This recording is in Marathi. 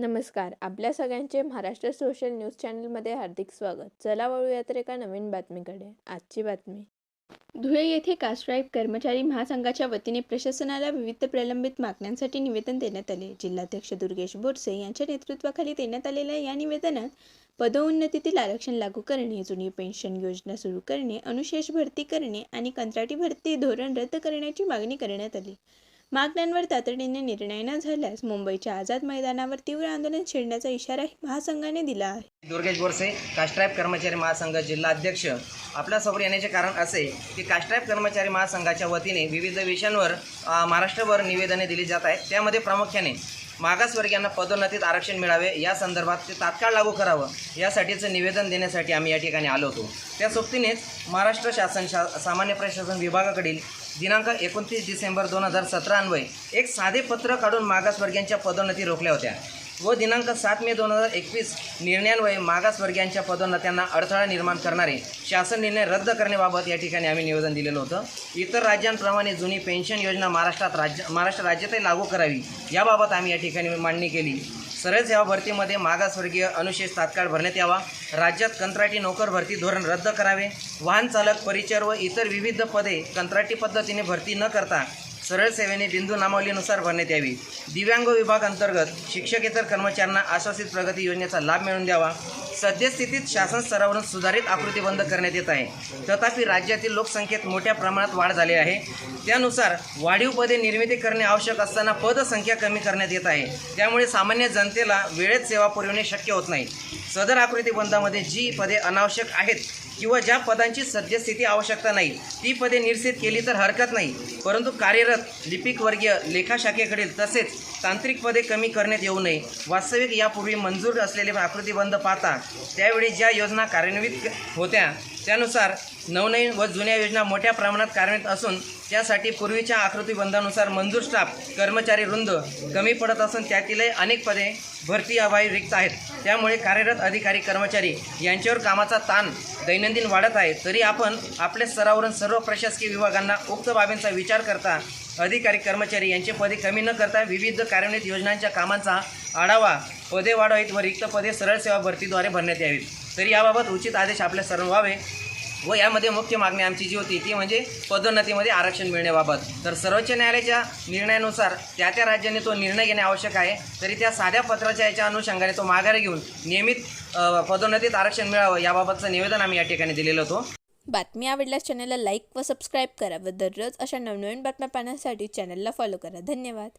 नमस्कार. आपल्या सगळ्यांचे महाराष्ट्र सोशल न्यूज चॅनलमध्ये हार्दिक स्वागत. चला वळूया तर एका नवीन बातमीकडे. आजची बातमी. धुळे येथे कास्ट्राईब कर्मचारी महासंघाच्या वतीने प्रशासनाला विविध प्रलंबित मागण्यांसाठी निवेदन देण्यात आले. जिल्हाध्यक्ष दुर्गेश बोरसे यांच्या नेतृत्वाखाली देण्यात आलेल्या या निवेदनात पदोन्नतीतील आरक्षण लागू करणे, जुनी पेन्शन योजना सुरू करणे, अनुशेष भरती करणे आणि कंत्राटी भरती धोरण रद्द करण्याची मागणी करण्यात आली. मागण्यांवर तातडीने निर्णय न झाल्यास मुंबईच्या आझाद मैदानावर तीव्र आंदोलन छेडण्याचा इशाराही महासंघाने दिला आहे. दुर्गेश बोरसे, कास्ट्राईब कर्मचारी महासंघ जिल्हा अध्यक्ष. आपल्यासमोर येण्याचे कारण असे की कास्ट्राईब कर्मचारी महासंघाच्या वतीने विविध विषयांवर महाराष्ट्रभर निवेदने दिली जात आहेत. त्यामध्ये प्रामुख्याने मागासवर्गीयांना पदोन्नतीत आरक्षण मिळावे या संदर्भात ते तात्काळ लागू करावं यासाठीचं निवेदन देण्यासाठी आम्ही या ठिकाणी आलो होतो. त्या सोबतीनेच महाराष्ट्र शासन सामान्य प्रशासन विभागाकडील दिनांक 29 डिसेंबर 2017 अन्वये एक साधे पत्र काढून मागासवर्गीयांच्या पदोन्नती रोखल्या होत्या व दिनांक 7 मे 2021 निर्णयान्वये मागासवर्गीयांच्या पदोन्नत्यांना अडथळा निर्माण करणारे शासन निर्णय रद्द करण्याबाबत या ठिकाणी आम्ही निवेदन दिलेलं होतं. इतर राज्यांप्रमाणे जुनी पेन्शन योजना महाराष्ट्र राज्यातही लागू करावी याबाबत आम्ही या ठिकाणी मांडणी केली. सरळ सेवा भरतीमध्ये मागासवर्गीय अनुशेष तात्काळ भरण्यात यावा, राज्यात कंत्राटी नोकर भरती धोरण रद्द करावे, वाहन चालक, परिचर व इतर विविध पदे कंत्राटी पद्धतीने भरती न करता सरळ सेवेने बिंदू नामावलीनुसार भरण्यात यावी. दिव्यांग विभाग अंतर्गत शिक्षकेतर कर्मचाऱ्यांना आश्वासित प्रगती योजनेचा लाभ मिळवून द्यावा. सद्यस्थितीत शासन स्तरावरून सुधारित आकृती बंद करण्यात येत आहे. तथापि राज्यातील लोकसंख्येत मोठ्या प्रमाणात वाढ झाली आहे. त्यानुसार वाढीव पदे निर्मिती करणे आवश्यक असताना पदसंख्या कमी करण्यात येत आहे. त्यामुळे सामान्य जनतेला वेळेत सेवा पुरवणे शक्य होत नाही. सदर आकृती बंदामध्ये जी पदे अनावश्यक आहेत किंवा ज्या पदांची सद्यस्थिती आवश्यकता नाही ती पदे निश्चित केली तर हरकत नाही, परंतु कार्यरत लिपिकवर्गीय, लेखाशाखेकडील तसेच तांत्रिक पदे कमी करण्यात येऊ नये. वास्तविक यापूर्वी मंजूर असलेले आकृतीबंध पाहता त्यावेळी ज्या योजना कार्यान्वित होत्या त्यानुसार नवनवीन व जुन्या योजना मोठ्या प्रमाणात कार्यान्वित असून त्यासाठी पूर्वीच्या आकृतीबंधानुसार मंजूर स्टाफ कर्मचारी रुंद कमी पडत असून त्यातीलही अनेक पदे भरती अभावी रिक्त आहेत. त्यामुळे कार्यरत अधिकारी कर्मचारी यांच्यावर कामाचा ताण दैनंदिन वाढत आहे. तरी आपण आपल्या स्तरावरून सर्व प्रशासकीय विभागांना उक्त बाबींचा विचार करता अधिकारी कर्मचारी यांचे पदे कमी न करता विविध कार्यान्वित योजनांच्या कामांचा आढावा, पदे वाढवावीत व रिक्त पदे सरळ सेवा भरतीद्वारे भरण्यात यावीत. तरी याबाबत उचित आदेश आपल्या सर्व व्हावे व यामध्ये मुख्य मागणी आमची जी होती ती म्हणजे पदोन्नतीमध्ये आरक्षण मिळण्याबाबत. तर सर्वोच्च न्यायालयाच्या निर्णयानुसार त्या राज्याने तो निर्णय घेणे आवश्यक आहे. तरी त्या साध्या पत्राच्या याच्या अनुषंगाने तो माघारी घेऊन नियमित पदोन्नतीत आरक्षण मिळावं याबाबतचं निवेदन आम्ही या ठिकाणी दिलेलं होतं. बातमी आवडल्यास चॅनलला लाईक व सबस्क्राईब करा व दररोज अशा नवनवीन बातम्या पाहण्यासाठी चॅनलला फॉलो करा. धन्यवाद.